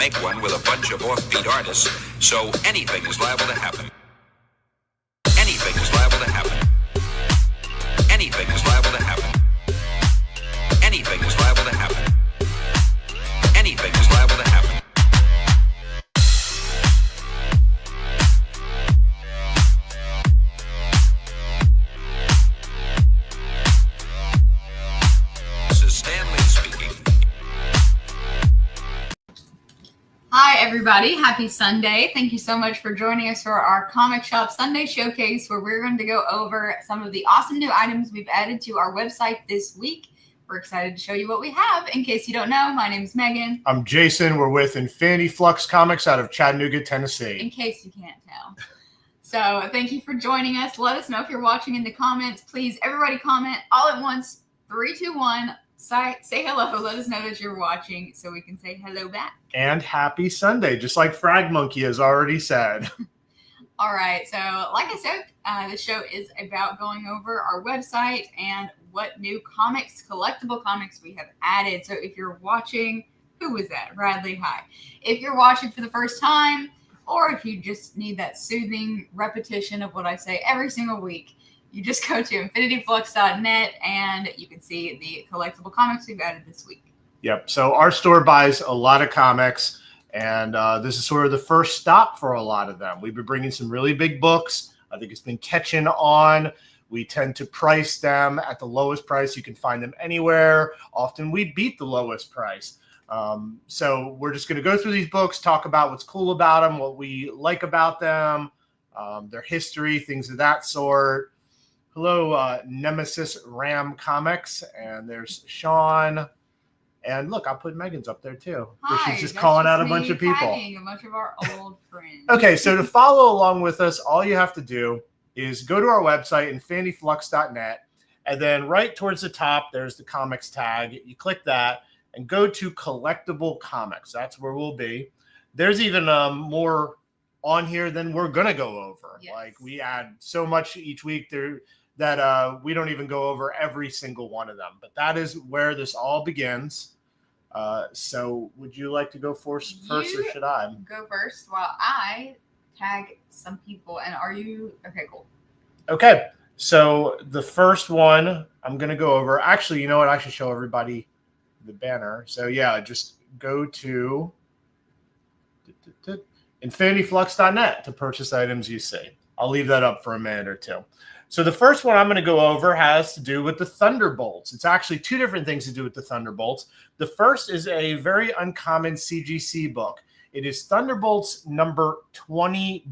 make one with a bunch of offbeat artists, so anything is liable to happen. Anything is liable to happen. Anything is liable to happen. Anything is liable to happen. Anything is liable to happen. This is Stanley speaking. Hi, everybody. Happy Sunday. Thank you so much for joining us for our Comic Shop Sunday Showcase, where we're going to go over some of the awesome new items we've added to our website this week. We're excited to show you what we have. In case you don't know, my name is Megan. I'm Jason. We're with Infinity Flux Comics out of Chattanooga, Tennessee. In case you can't tell. So thank you for joining us. Let us know if you're watching in the comments. Please, everybody comment all at once. 3, 2, 1. Say hello. Let us know that you're watching so we can say hello back. And happy Sunday, just like Frag Monkey has already said. All right. So like I said, the show is about going over our website and what new comics, collectible comics we have added. So if you're watching, who was that? Bradley, hi. If you're watching for the first time, or if you just need that soothing repetition of what I say every single week, you just go to infinityflux.net and you can see the collectible comics we've added this week. Yep. So our store buys a lot of comics, and this is sort of the first stop for a lot of them. We've been bringing some really big books. I think it's been catching on. We tend to price them at the lowest price. You can find them anywhere. Often we beat the lowest price. So we're just going to go through these books, talk about what's cool about them, what we like about them, their history, things of that sort. Hello, Nemesis Ram Comics. And there's Sean. And look, I'll put Megan's up there too. Hi, she's just calling out a bunch of people. Tagging a bunch of our old friends. Okay, so to follow along with us, all you have to do is go to our website, infinityflux.net, and then right towards the top, there's the comics tag. You click that and go to collectible comics. That's where we'll be. There's even more on here than we're going to go over. Yes. Like we add so much each week there that we don't even go over every single one of them. But that is where this all begins. So would you like to go first or should I? Go first while I tag some people. And are you okay? Cool. Okay, so the first one I'm going to go over. Actually, you know what? I should show everybody the banner. So yeah, just go to infinityflux.net to purchase items you see. I'll leave that up for a minute or two. So the first one I'm going to go over has to do with the Thunderbolts. It's actually two different things to do with the Thunderbolts. The first is a very uncommon CGC book. It is Thunderbolts number 20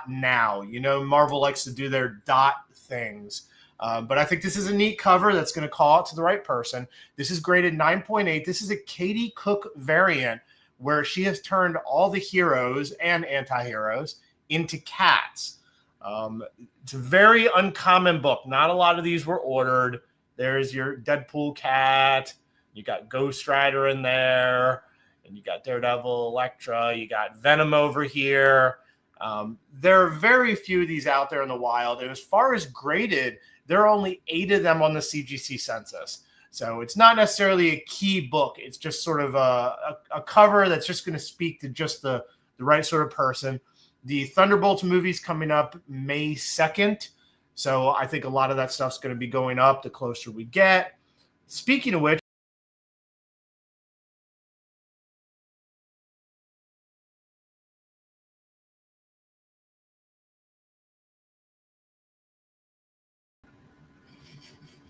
.now. You know, Marvel likes to do their dot things. But I think this is a neat cover that's going to call out to the right person. This is graded 9.8. This is a Katie Cook variant where she has turned all the heroes and anti-heroes into cats. It's a very uncommon book. Not a lot of these were ordered. There's your Deadpool cat. You got Ghost Rider in there. And you got Daredevil, Elektra. You got Venom over here. There are very few of these out there in the wild. And as far as graded, there are only 8 of them on the CGC census. So it's not necessarily a key book. It's just sort of a cover that's just going to speak to just the right sort of person. The Thunderbolts movie's coming up May 2nd. So I think a lot of that stuff's going to be going up the closer we get. Speaking of which,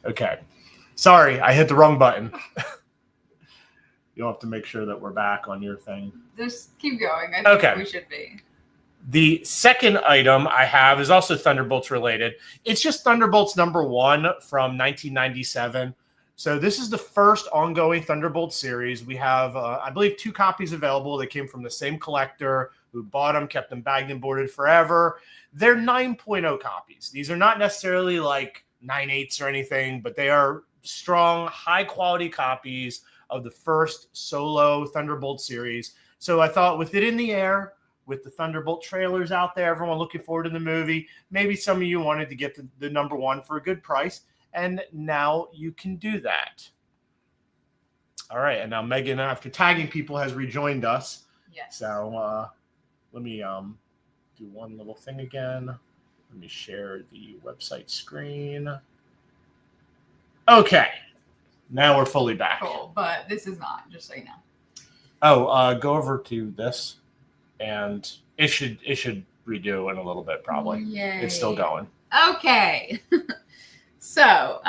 okay. Sorry, I hit the wrong button. You'll have to make sure that we're back on your thing. Just keep going. I think we should be. The second item I have is also Thunderbolts related. It's just Thunderbolts number 1 from 1997. So this is the first ongoing Thunderbolts series. We have, I believe, 2 copies available. They came from the same collector who bought them, kept them bagged and boarded forever. They're 9.0 copies. These are not necessarily like 9.8s or anything, but they are strong, high-quality copies of the first solo Thunderbolt series. So I thought with it in the air, with the Thunderbolt trailers out there, everyone looking forward to the movie, maybe some of you wanted to get the number 1 for a good price, and now you can do that. All right, and now Megan, after tagging people, has rejoined us. Yes. So let me do one little thing again. Let me share the website screen. Okay. Now we're fully back. Cool, but this is not, just so you know. Oh, go over to this, and it should redo in a little bit probably. Yay. It's still going. Okay. So,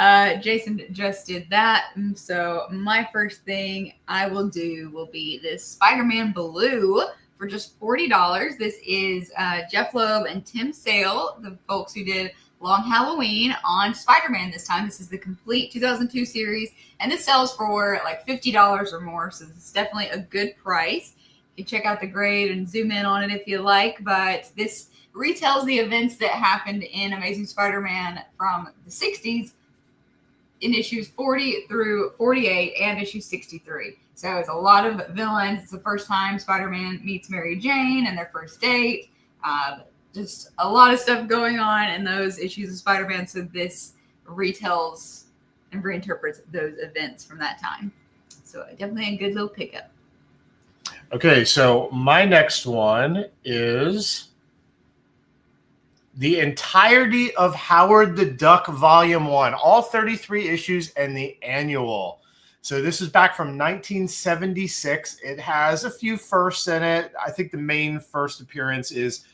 Jason just did that. So, my first thing I will do will be this Spider-Man Blue for just $40. This is Jeff Loeb and Tim Sale, the folks who did Long Halloween on Spider-Man this time. This is the complete 2002 series, and this sells for like $50 or more, so this is definitely a good price. You can check out the grade and zoom in on it if you like, but this retells the events that happened in Amazing Spider-Man from the 60s in issues 40 through 48 and issue 63. So it's a lot of villains. It's the first time Spider-Man meets Mary Jane and their first date. Just a lot of stuff going on in those issues of Spider-Man. So this retells and reinterprets those events from that time. So definitely a good little pickup. Okay, so my next one is the entirety of Howard the Duck Volume 1, all 33 issues and the annual. So this is back from 1976. It has a few firsts in it. I think the main first appearance is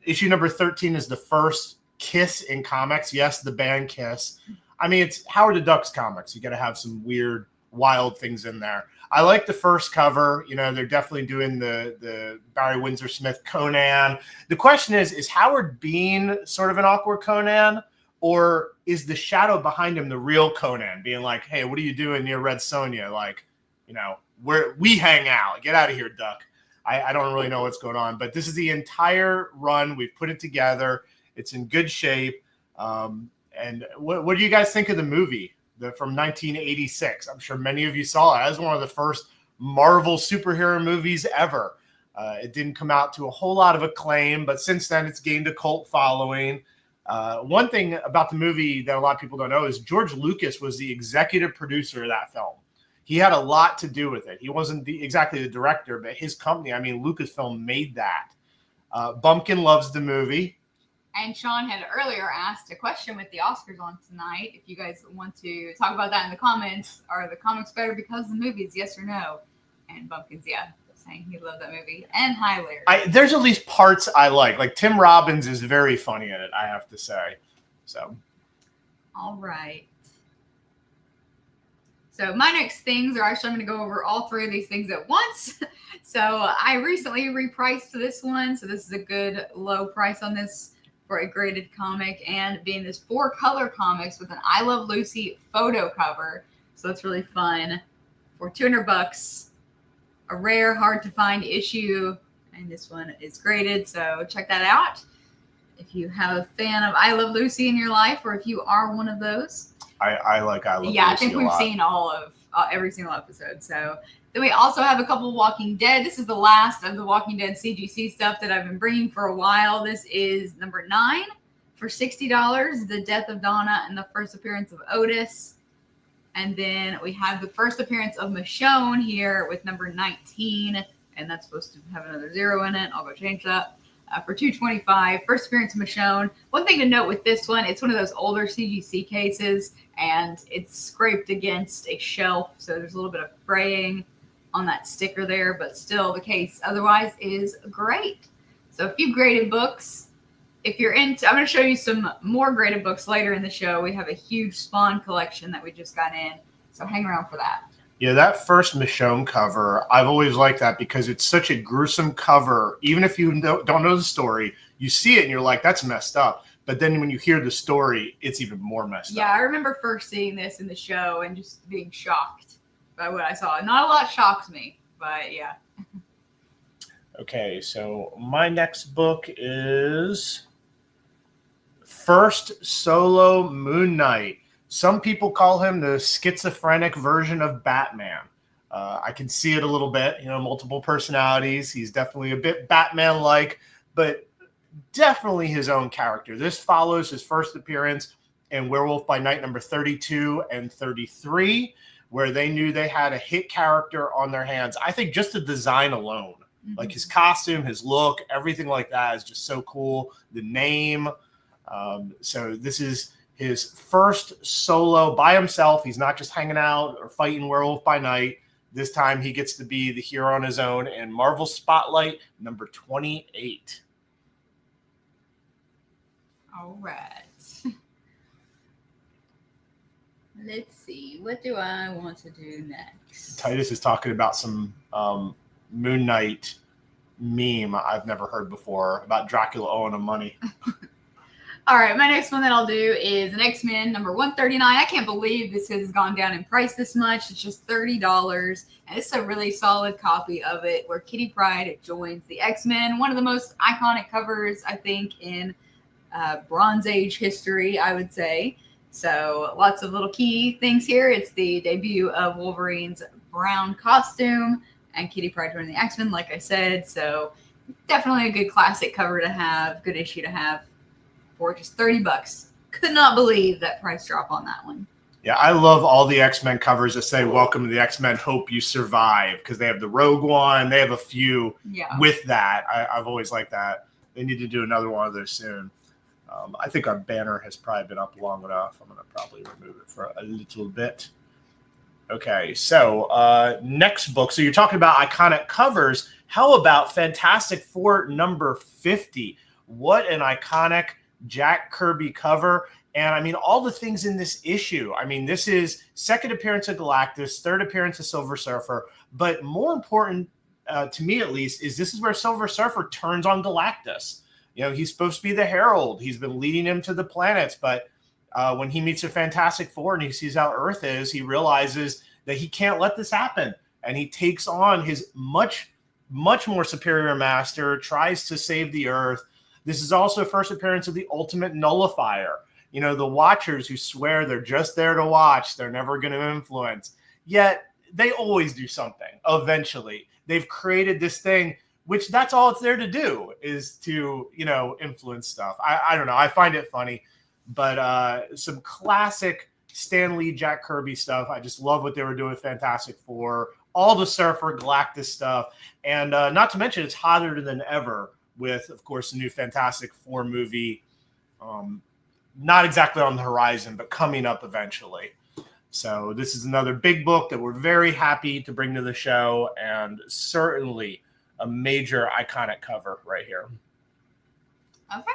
issue number 13 is the first Kiss in comics. Yes, the band Kiss. I mean, it's Howard the Duck's comics. You got to have some weird, wild things in there. I like the first cover. You know, they're definitely doing the Barry Windsor Smith Conan. The question is Howard being sort of an awkward Conan, or is the shadow behind him the real Conan being like, hey, what are you doing near Red Sonja? Like, you know, where we hang out. Get out of here, Duck. I don't really know what's going on, but this is the entire run. We've put it together. It's in good shape. And what do you guys think of the movie from 1986? I'm sure many of you saw it. It was one of the first Marvel superhero movies ever. It didn't come out to a whole lot of acclaim, but since then it's gained a cult following. One thing about the movie that a lot of people don't know is George Lucas was the executive producer of that film. He had a lot to do with it. He wasn't exactly the director, but his company, I mean, Lucasfilm made that. Bumpkin loves the movie. And Sean had earlier asked a question with the Oscars on tonight. If you guys want to talk about that in the comments, are the comics better because of the movies, yes or no? And Bumpkin's, yeah, saying he loved that movie. And hi, Larry. There's at least parts I like. Like Tim Robbins is very funny in it, I have to say. So, all right. So my next things are actually, I'm going to go over all three of these things at once. So I recently repriced this one. So this is a good low price on this for a graded comic, and being this 4-color comics with an I Love Lucy photo cover. So that's really fun for $200. A rare, hard to find issue. And this one is graded. So check that out. If you have a fan of I Love Lucy in your life, or if you are one of those. I like I Love Lucy. Yeah, I think we've seen all of every single episode. So then we also have a couple Walking Dead. This is the last of the Walking Dead CGC stuff that I've been bringing for a while. This is number 9 for $60. The Death of Donna and the first appearance of Otis. And then we have the first appearance of Michonne here with number 19. And that's supposed to have another 0 in it. I'll go change that. For $225, first appearance of Michonne. One thing to note with this one, it's one of those older CGC cases, and it's scraped against a shelf, so there's a little bit of fraying on that sticker there, but still the case otherwise is great. So a few graded books. If you're into, I'm going to show you some more graded books later in the show. We have a huge Spawn collection that we just got in, so hang around for that. Yeah, that first Michonne cover, I've always liked that because it's such a gruesome cover. Even if you don't know the story, you see it and you're like, that's messed up. But then when you hear the story, it's even more messed up. Yeah, I remember first seeing this in the show and just being shocked by what I saw. Not a lot shocks me, but yeah. Okay, so my next book is First Solo Moon Knight. Some people call him the schizophrenic version of Batman. I can see it a little bit, you know, multiple personalities. He's definitely a bit Batman-like, but definitely his own character. This follows his first appearance in Werewolf by Night number 32 and 33, where they knew they had a hit character on their hands. I think just the design alone Like his costume, his look, everything like that is just so cool. The name. So this is his first solo by himself. He's not just hanging out or fighting werewolf by night. This time he gets to be the hero on his own in Marvel Spotlight number 28. All right. Let's see. What do I want to do next? Titus is talking about some Moon Knight meme I've never heard before about Dracula owing him money. All right, my next one that I'll do is an X-Men number 139. I can't believe this has gone down in price this much. It's just $30. And it's a really solid copy of it where Kitty Pryde joins the X-Men. One of the most iconic covers, I think, in Bronze Age history, I would say. So lots of little key things here. It's the debut of Wolverine's brown costume and Kitty Pryde joining the X-Men, like I said. So definitely a good classic cover to have, good issue to have for just $30. Could not believe that price drop on that one. Yeah, I love all the X-Men covers that say "Welcome to the X-Men, hope you survive," because they have the Rogue one. They have a few with that. I've always liked that. They need to do another one of those soon. I think our banner has probably been up long enough. I'm going to probably remove it for a little bit. Okay, so next book. So you're talking about iconic covers. How about Fantastic Four number 50? What an iconic Jack Kirby cover. And I mean, all the things in this issue. I mean, this is second appearance of Galactus, third appearance of Silver Surfer. But more important, to me at least, is this is where Silver Surfer turns on Galactus. You know, he's supposed to be the Herald. He's been leading him to the planets. But when he meets the Fantastic Four and he sees how Earth is, he realizes that he can't let this happen. And he takes on his much more superior master, tries to save the Earth. This is also first appearance of the Ultimate Nullifier. You know, the Watchers who swear they're just there to watch. They're never going to influence. Yet they always do something eventually. They've created this thing, which that's all it's there to do, is to, you know, influence stuff. I don't know. I find it funny. But some classic Stan Lee, Jack Kirby stuff. I just love what they were doing with Fantastic Four. All the Surfer, Galactus stuff. And not to mention, it's hotter than ever with, of course, the new Fantastic Four movie. Not exactly on the horizon, but coming up eventually. So this is another big book that we're very happy to bring to the show, and certainly a major iconic cover right here. Okay.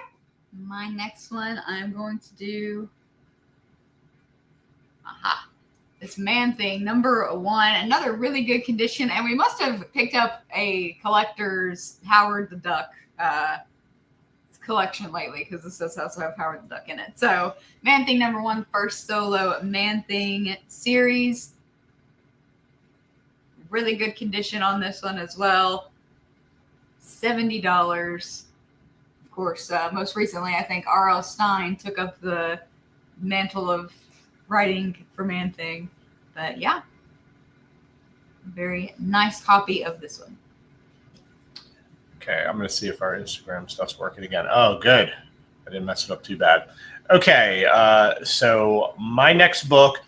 My next one I'm going to do this Man-Thing number 1. Another really good condition, and we must have picked up a collector's Howard the Duck collection lately, because this does also have Howard the Duck in it. So Man-Thing number 1, first solo Man-Thing series. Really good condition on this one as well. $70. Of course, most recently, I think R.L. Stine took up the mantle of writing for Man-Thing. But yeah, very nice copy of this one. Okay, I'm going to see if our Instagram stuff's working again. Oh, good. I didn't mess it up too bad. Okay, so my next book.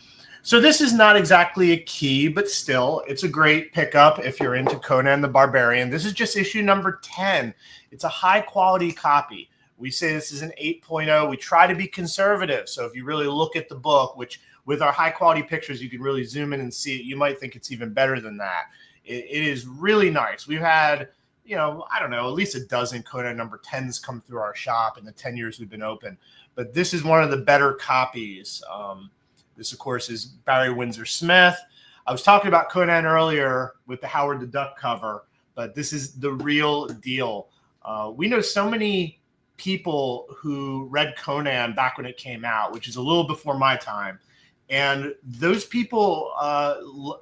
So this is not exactly a key, but still, it's a great pickup if you're into Conan the Barbarian. This is just issue number 10. It's a high-quality copy. We say this is an 8.0. We try to be conservative. So if you really look at the book, which with our high-quality pictures, you can really zoom in and see it. You might think it's even better than that. It is really nice. We've had, you know, I don't know, at least a dozen Conan number 10s come through our shop in the 10 years we've been open. But this is one of the better copies. This, of course, is Barry Windsor Smith. I was talking about Conan earlier with the Howard the Duck cover, but this is the real deal. We know so many people who read Conan back when it came out, which is a little before my time. And those people,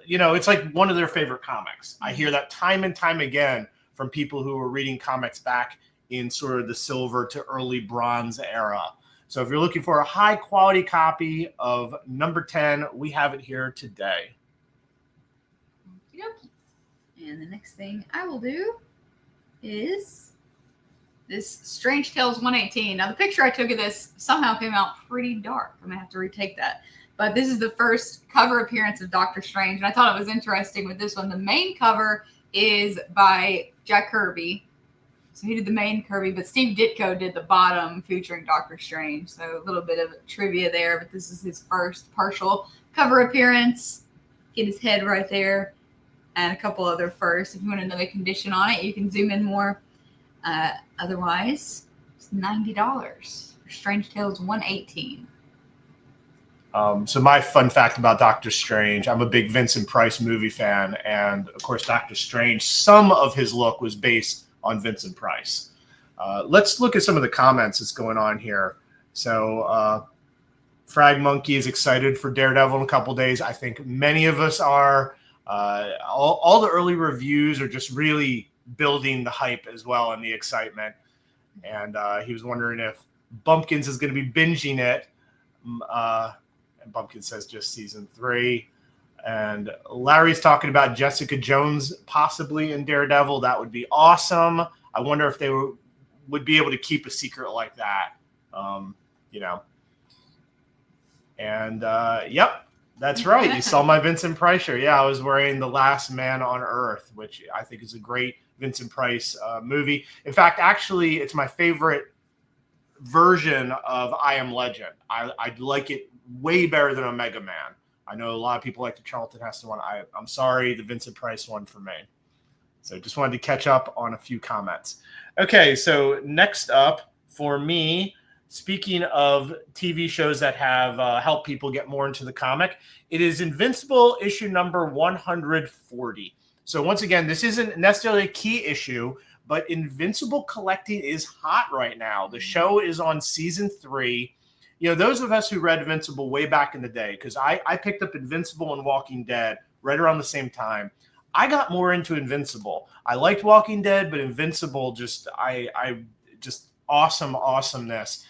you know, it's like one of their favorite comics. I hear that time and time again from people who were reading comics back in sort of the silver to early bronze era. So if you're looking for a high quality copy of number 10, we have it here today. And the next thing I will do is this Strange Tales 118. Now the picture I took of this somehow came out pretty dark. I'm gonna have to retake that. But this is the first cover appearance of Doctor Strange. And I thought it was interesting with this one. The main cover is by Jack Kirby. So he did the main Kirby, but Steve Ditko did the bottom featuring Doctor Strange. So a little bit of trivia there, but this is his first partial cover appearance. Get his head right there, and a couple other firsts. If you want to know the condition on it, you can zoom in more. Otherwise, it's $90. For Strange Tales 118. So my fun fact about Doctor Strange, I'm a big Vincent Price movie fan, and of course Doctor Strange, some of his look was based on Vincent Price. Let's look at some of the comments that's going on here. So Frag Monkey is excited for Daredevil in a couple days. I think many of us are. All the early reviews are just really building the hype as well and the excitement. And he was wondering if Bumpkins is going to be binging it. And Bumpkin says just season 3. And Larry's talking about Jessica Jones possibly in Daredevil. That would be awesome. I wonder if they would be able to keep a secret like that. And yep, that's right. You saw my Vincent Price shirt. Yeah, I was wearing The Last Man on Earth, which I think is a great Vincent Price movie. In fact, actually, it's my favorite version of I Am Legend. I like it way better than Omega Man. I know a lot of people like the Charlton Heston one. I'm sorry, the Vincent Price one for me. So just wanted to catch up on a few comments. Okay, so next up for me, speaking of TV shows that have helped people get more into the comic, it is Invincible issue number 140. So once again, this isn't necessarily a key issue, but Invincible collecting is hot right now. The show is on season 3. You know, those of us who read Invincible way back in the day, because I picked up Invincible and Walking Dead right around the same time. I got more into Invincible. I liked Walking Dead, but Invincible just awesomeness.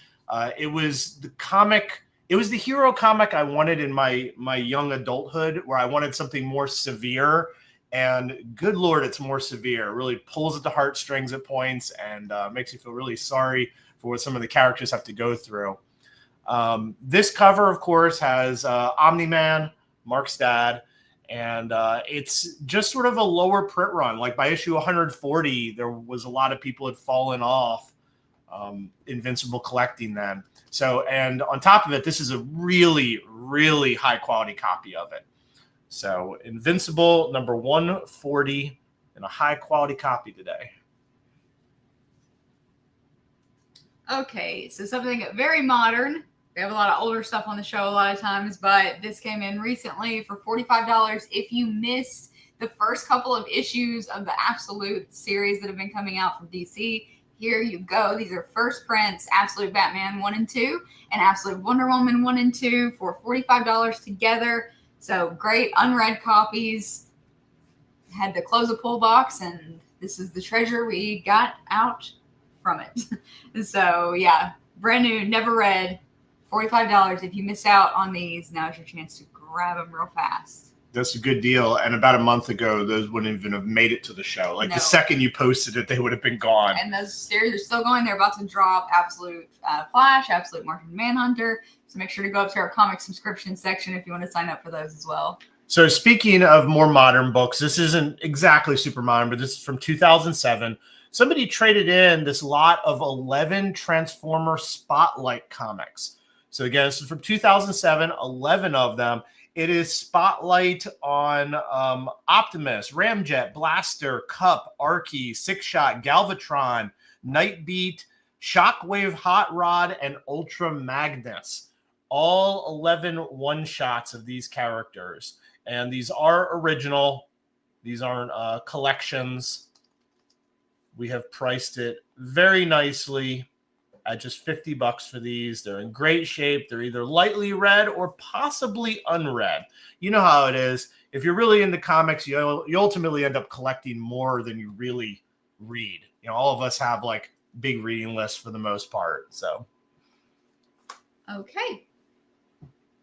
It was the comic. It was the hero comic I wanted in my young adulthood, where I wanted something more severe. And good Lord, it's more severe. It really pulls at the heartstrings at points and makes you feel really sorry for what some of the characters have to go through. This cover, of course, has Omni-Man, Mark's dad, and it's just sort of a lower print run. Like by issue 140, there was a lot of people had fallen off Invincible collecting then. So, and on top of it, this is a really, really high quality copy of it. So Invincible number 140 and a high quality copy today. Okay, so something very modern. We have a lot of older stuff on the show a lot of times, but this came in recently for $45. If you missed the first couple of issues of the Absolute series that have been coming out from DC, here you go. These are first prints, Absolute Batman 1 and 2 and Absolute Wonder Woman 1 and 2 for $45 together. So great unread copies. Had to close a pull box, and this is the treasure we got out from it. So yeah, brand new, never read, $45. If you miss out on these, now's your chance to grab them real fast. That's a good deal. And about a month ago, those wouldn't even have made it to the show. Like the second you posted it, they would have been gone. And those series are still going. They're about to drop Absolute Flash, Absolute Martian Manhunter. So make sure to go up to our comic subscription section if you want to sign up for those as well. So speaking of more modern books, this isn't exactly super modern, but this is from 2007. Somebody traded in this lot of 11 Transformer Spotlight comics. So again, this is from 2007, 11 of them. It is Spotlight on Optimus, Ramjet, Blaster, Cup, Archie, Six Shot, Galvatron, Nightbeat, Shockwave, Hot Rod, and Ultra Magnus. All 11 one-shots of these characters. And these are original. These aren't collections. We have priced it very nicely at just $50 for these. They're in great shape. They're either lightly read or possibly unread. You know how it is. If you're really into comics, you ultimately end up collecting more than you really read. You know, all of us have like big reading lists for the most part. So, okay.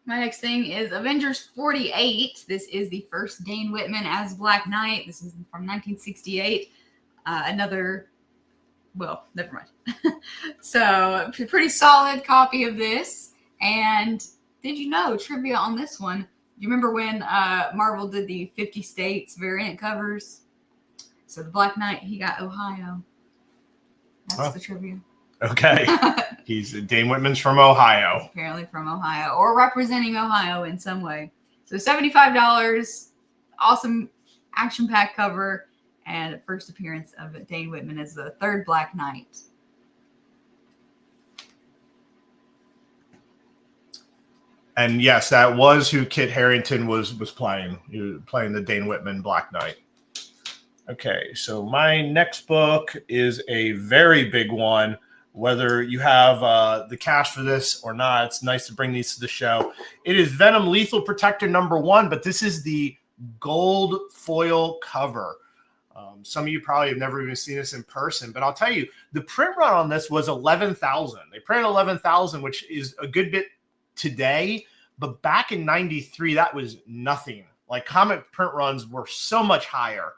My next thing is Avengers 48. This is the first Dane Whitman as Black Knight. This is from 1968. Well, never mind. So, pretty solid copy of this. And did you know, trivia on this one, do you remember when Marvel did the 50 States variant covers? So the Black Knight, he got Ohio. That's the trivia. Okay. Dane Whitman's from Ohio. He's apparently from Ohio, or representing Ohio in some way. So $75, awesome action-packed cover, and first appearance of Dane Whitman as the third Black Knight. And yes, that was who Kit Harington was playing. He was playing the Dane Whitman Black Knight. Okay, so my next book is a very big one. Whether you have the cash for this or not, it's nice to bring these to the show. It is Venom Lethal Protector #1, but this is the gold foil cover. Some of you probably have never even seen this in person, but I'll tell you, the print run on this was 11,000. They printed 11,000, which is a good bit today, but back in 93, that was nothing. Like, comic print runs were so much higher.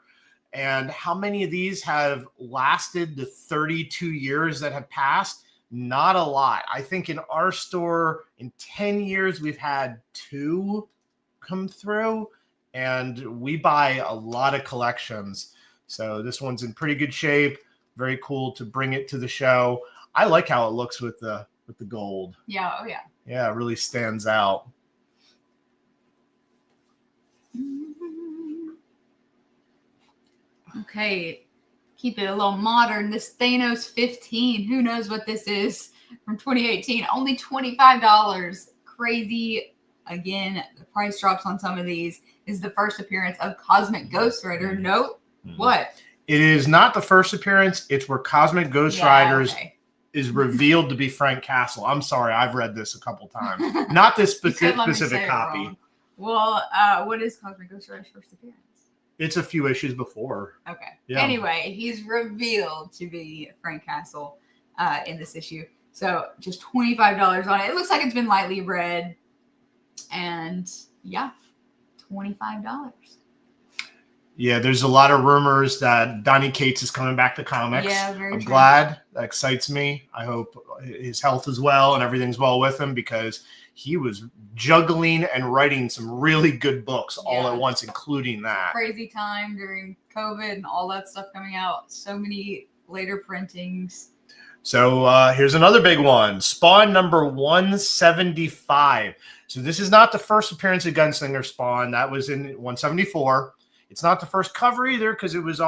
And how many of these have lasted the 32 years that have passed? Not a lot. I think in our store, in 10 years, we've had 2 come through, and we buy a lot of collections. So this one's in pretty good shape. Very cool to bring it to the show. I like how it looks with the gold. Yeah, oh yeah. Yeah, it really stands out. Okay, keep it a little modern. This Thanos 15, who knows what this is, from 2018. Only $25. Crazy. Again, the price drops on some of these. This is the first appearance of Cosmic Ghost Rider. Nope. What? It is not the first appearance. It's where Cosmic Ghost Riders is revealed to be Frank Castle. I'm sorry, I've read this a couple times. Not this specific copy. Well, what is Cosmic Ghost Rider's first appearance? It's a few issues before. Okay. Yeah. Anyway, he's revealed to be Frank Castle in this issue. So just $25 on it. It looks like it's been lightly read. And yeah, $25. Yeah, there's a lot of rumors that Donny Cates is coming back to comics. Yeah, very I'm true. glad. That excites me. I hope his health is well and everything's well with him, because he was juggling and writing some really good books all at once, including that. Crazy time during COVID and all that stuff coming out. So many later printings. So here's another big one. Spawn #175. So this is not the first appearance of Gunslinger Spawn. That was in 174. It's not the first cover either, because it was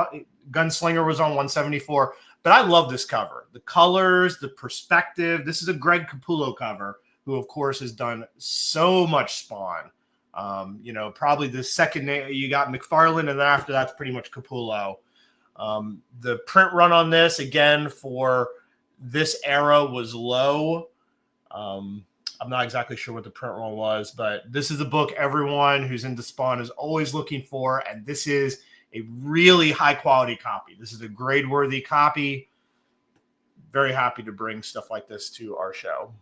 Gunslinger was on 174. But I love this cover. The colors, the perspective. This is a Greg Capullo cover, who, of course, has done so much Spawn. Probably the second name, you got McFarlane, and then after that's pretty much Capullo. The print run on this, again, for this era was low. I'm not exactly sure what the print run was, but this is a book everyone who's into Spawn is always looking for, and this is a really high-quality copy. This is a grade-worthy copy. Very happy to bring stuff like this to our show.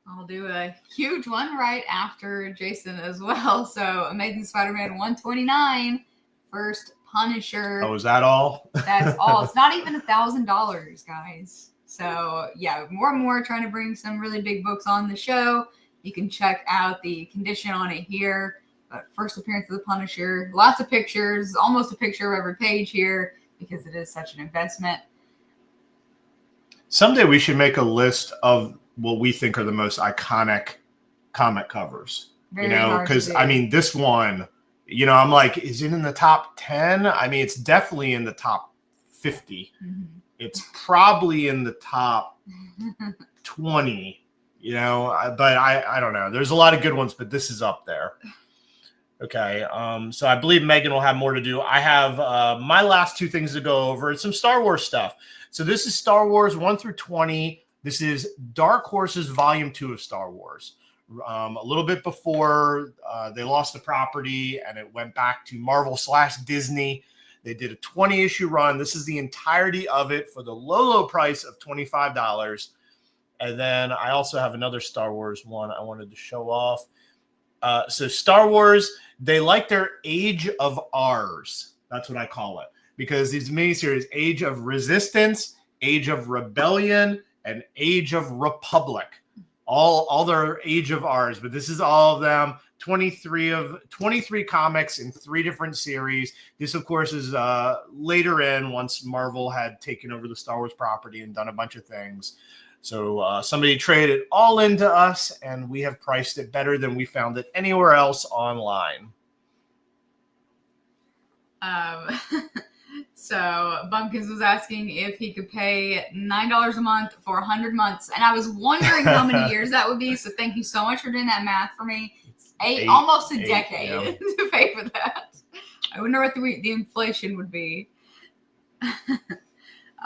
I'll do a huge one right after Jason as well. So Amazing Spider-Man 129, first Punisher. Oh, is that all? That's all. It's not even $1,000, guys. So yeah, more and more trying to bring some really big books on the show. You can check out the condition on it here. But first appearance of the Punisher. Lots of pictures, almost a picture of every page here, because it is such an investment. Someday we should make a list of what we think are the most iconic comic covers. Because I mean, this one, I'm like, is it in the top 10? I mean, it's definitely in the top 50. Mm-hmm. It's probably in the top 20, but I don't know. There's a lot of good ones, but this is up there. Okay. So I believe Megan will have more to do. I have my last 2 things to go over. It's some Star Wars stuff. So this is Star Wars 1 through 20. This is Dark Horse's Volume 2 of Star Wars. A little bit before they lost the property and it went back to Marvel/Disney. They did a 20-issue run. This is the entirety of it for the low price of $25. And then I also have another Star Wars one I wanted to show off. So Star Wars, they like their Age of Ours. That's what I call it. Because these miniseries, Age of Resistance, Age of Rebellion, and Age of Republic. All their Age of Ours. But this is all of them. 23 comics in 3 different series. This, of course, is later in, once Marvel had taken over the Star Wars property and done a bunch of things. So somebody traded it all into us, and we have priced it better than we found it anywhere else online. So Bumpkins was asking if he could pay $9 a month for 100 months, and I was wondering how many years that would be. So thank you so much for doing that math for me. Almost a decade yeah. to pay for that. I wonder what the inflation would be.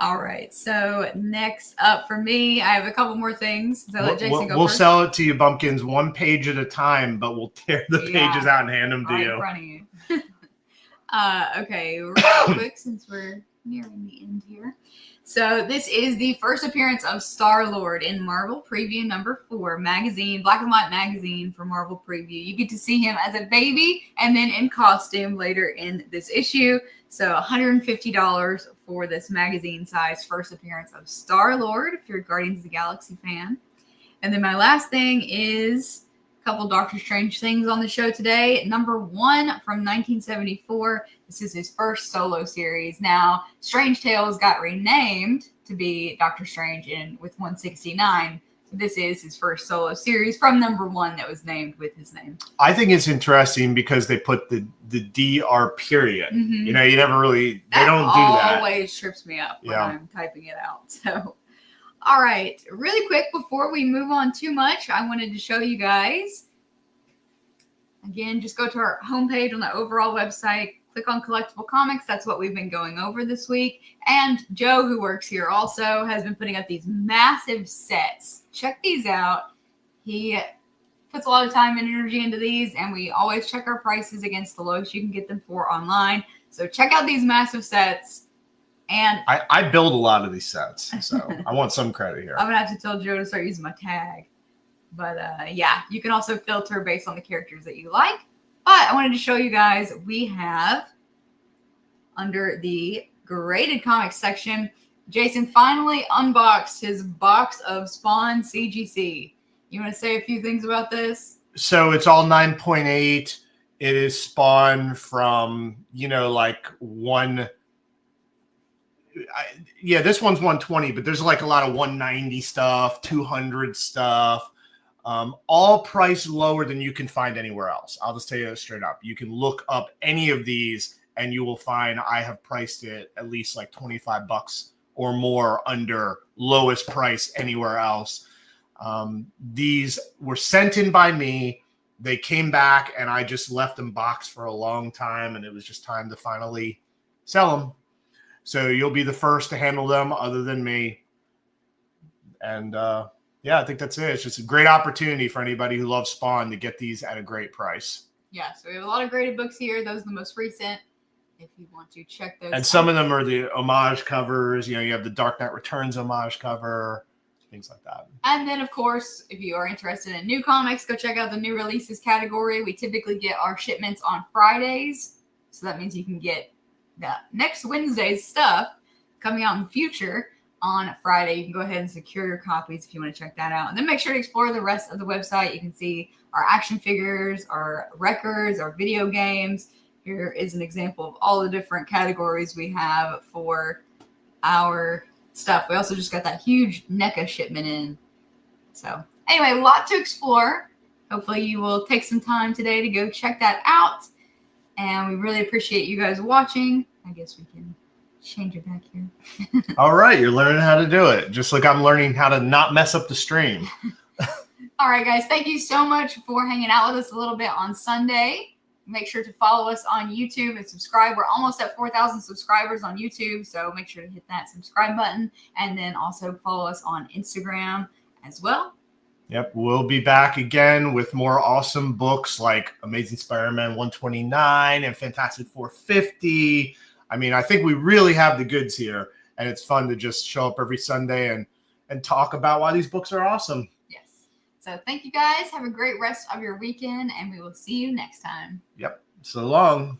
All right. So next up for me, I have a couple more things. So let Jason go we'll first. sell it to you, Bumpkins, 1 page at a time, but we'll tear the pages out and hand them to right you. In front of you. Okay, real quick, since we're nearing the end here. So this is the first appearance of Star-Lord in Marvel Preview number 4 magazine, black and white magazine for Marvel Preview. You get to see him as a baby and then in costume later in this issue. So $150 for this magazine size first appearance of Star-Lord if you're a Guardians of the Galaxy fan. And then my last thing is couple Doctor Strange things on the show today. Number 1 from 1974. This is his first solo series. Now, Strange Tales got renamed to be Doctor Strange with 169. So this is his first solo series from number 1 that was named with his name. I think it's interesting because they put the DR period. Mm-hmm. You know, you never really, they don't do that. Always trips me up when I'm typing it out. So, all right, really quick before we move on too much, I wanted to show you guys. Again, just go to our homepage on the overall website, click on collectible comics. That's what we've been going over this week. And Joe, who works here also, has been putting up these massive sets. Check these out. He puts a lot of time and energy into these, and we always check our prices against the lowest you can get them for online. So check out these massive sets. And I build a lot of these sets, so I want some credit here. I'm gonna have to tell Joe to start using my tag. But yeah, you can also filter based on the characters that you like. But I wanted to show you guys, we have under the graded comics section, Jason finally unboxed his box of Spawn CGC. You want to say a few things about this? So it's all 9.8. It is Spawn from, like this one's 120, but there's like a lot of 190 stuff, 200 stuff, all priced lower than you can find anywhere else. I'll just tell you straight up. You can look up any of these and you will find I have priced it at least like $25 or more under lowest price anywhere else. These were sent in by me. They came back and I just left them boxed for a long time, and it was just time to finally sell them. So you'll be the first to handle them other than me. And I think that's it. It's just a great opportunity for anybody who loves Spawn to get these at a great price. Yeah, so we have a lot of graded books here. Those are the most recent. If you want to check those and some of them are the homage covers. You have the Dark Knight Returns homage cover, things like that. And then, of course, if you are interested in new comics, go check out the new releases category. We typically get our shipments on Fridays. So that means you can get the next Wednesday's stuff coming out in the future on Friday. You can go ahead and secure your copies if you want to check that out. And then make sure to explore the rest of the website. You can see our action figures, our records, our video games. Here is an example of all the different categories we have for our stuff. We also just got that huge NECA shipment in. So anyway, a lot to explore. Hopefully you will take some time today to go check that out. And we really appreciate you guys watching. I guess we can change it back here. All right, you're learning how to do it. Just like I'm learning how to not mess up the stream. All right, guys. Thank you so much for hanging out with us a little bit on Sunday. Make sure to follow us on YouTube and subscribe. We're almost at 4,000 subscribers on YouTube, so make sure to hit that subscribe button. And then also follow us on Instagram as well. Yep, we'll be back again with more awesome books like Amazing Spider-Man 129 and Fantastic 450. I mean, I think we really have the goods here, and it's fun to just show up every Sunday and talk about why these books are awesome. Yes. So thank you guys. Have a great rest of your weekend, and we will see you next time. Yep. So long.